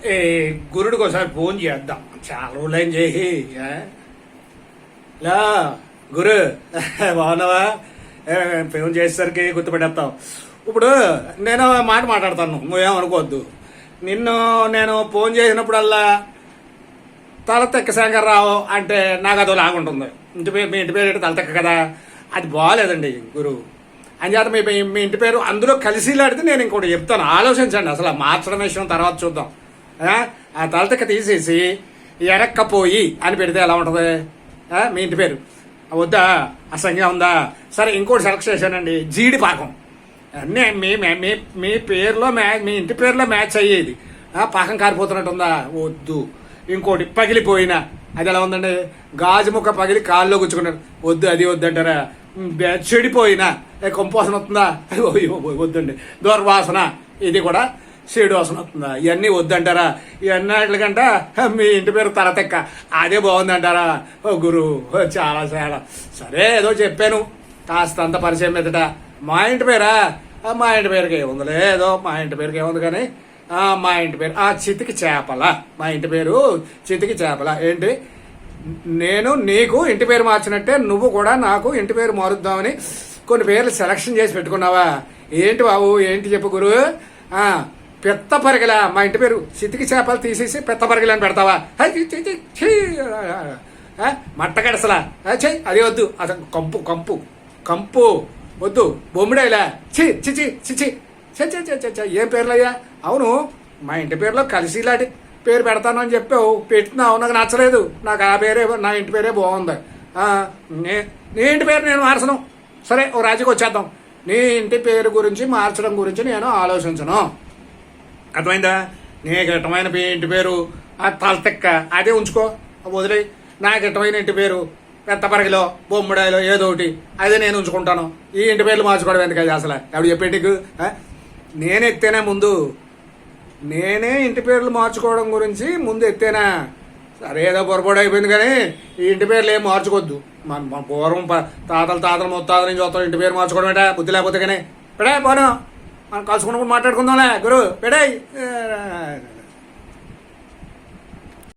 ఏ గురుడికి ఒకసారి ఫోన్ చేద్దాం, చాలా రోజులైన చేయి. లా గురు బాగున్నావా? ఫోన్ చేసేసరికి గుర్తుపెట్టేస్తావు. ఇప్పుడు నేను మాట మాట్లాడతాను, నువ్వేమనుకోవద్దు. నేను ఫోన్ చేసినప్పుడల్లా తలతెక్క శంకర్రావు అంటే నాకు అదో లాగుంటుంది. మీ ఇంటి పేరు తలతెక్క కదా, అది బాగాలేదండి గురు. అంచేత మీ ఇంటి పేరు అందులో కలిసిలాడితే నేను ఇంకోటి చెప్తాను, ఆలోచించండి. అసలు మార్చడం విషయం తర్వాత చూద్దాం. ఆ తలతెక్క తీసేసి ఎరక్కపోయి అని పెడితే ఎలా ఉంటుంది మీ ఇంటి పేరు? వద్దా? అసంగా ఉందా? సరే, ఇంకోటి సెలెక్ట్ చేశానండి, జీడి పాకం. అన్నీ మీ పేరులో మీ ఇంటి పేరులో మ్యాచ్ అయ్యేది. పాకం కారిపోతున్నట్టు ఉందా? వద్దు. ఇంకోటి పగిలిపోయినా, అది ఎలా ఉందండి? గాజు ముక్క పగిలి కాల్లో గుచ్చుకున్నాడు, వద్దు. అది వద్దంటారా? చెడిపోయినా కంపోసన వస్తుందా? వద్దండి. దుర్వాసన, ఇది కూడా చెడు వాసన వస్తుందా? ఇవన్నీ వద్దంటారా? ఇవన్నిటికంట మీ ఇంటి పేరు తలతెక్క, అదే బాగుందంటారా? గురు చాలా చాలా సరే, ఏదో చెప్పాను కాస్త అంత పరిచయం మీదట. మా ఇంటి పేరా? మా ఇంటి పేరుకి ఏముందిలే, ఏదో మా ఇంటి పేరుకి ఏముంది కానీ, మా ఇంటి పేరు చితికి చేపల. మా ఇంటి పేరు చితికి చేపల. ఏంటి, నేను నీకు ఇంటి పేరు మార్చినట్టే నువ్వు కూడా నాకు ఇంటి పేరు మారుద్దామని కొన్ని పేర్లు సెలక్షన్ చేసి పెట్టుకున్నావా? ఏంటి బాబు, ఏంటి చెప్పు గురు? పెత్త పరిగెల. మా ఇంటి పేరు చితికి చేపలు తీసేసి పెత్త పరిగెల అని పెడతావా? మట్టగడసలా చెయ్యి, అది వద్దు. అసలు కంపు కంపు కంపు వద్దు. బొమ్మిడేలా చి చిచి చిచి చ ఏం పేర్లయ్యా? అవును, మా ఇంటి పేరులో కలిసి ఇలాంటి పేరు పెడతాను అని చెప్పావు, పెట్టినావు. నాకు నచ్చలేదు. నాకు ఆ పేరే, నా ఇంటి పేరే బాగుంది. నీ ఇంటి పేరు నేను మార్చను. సరే, ఓ రాజీకి వచ్చేద్దాం. నీ ఇంటి పేరు గురించి మార్చడం గురించి నేను ఆలోచించను. అర్థమైందా? నీకు ఇష్టమైన ఇంటి పేరు ఆ తలతెక్క, అదే ఉంచుకో, వదిలే. నాకు ఇష్టమైన ఇంటి పేరు పెత్తపరగిలో బొమ్మిడాయిలో ఏదో ఒకటి, అదే నేను ఉంచుకుంటాను. ఈ ఇంటి పేర్లు మార్చుకోవడం ఎందుకది? అసలు ఎవడు చెప్పేటికు? నేను ఎత్తేనా ముందు? నేనే ఇంటి పేర్లు మార్చుకోవడం గురించి ముందు ఎత్తేనా? సరే, ఏదో పొరపాటు అయిపోయింది కానీ ఈ ఇంటి పేర్లు ఏం మార్చుకోవద్దు. మన పూర్వం తాతలు ముత్తాతల నుంచి వస్తాం, ఇంటి పేరు మార్చుకోవడం ఏంటా? బుద్ధి లేకపోతే కానీ పెడే పోను. మనం కలుసుకున్నప్పుడు మాట్లాడుకుందాంలే గురు. పెడే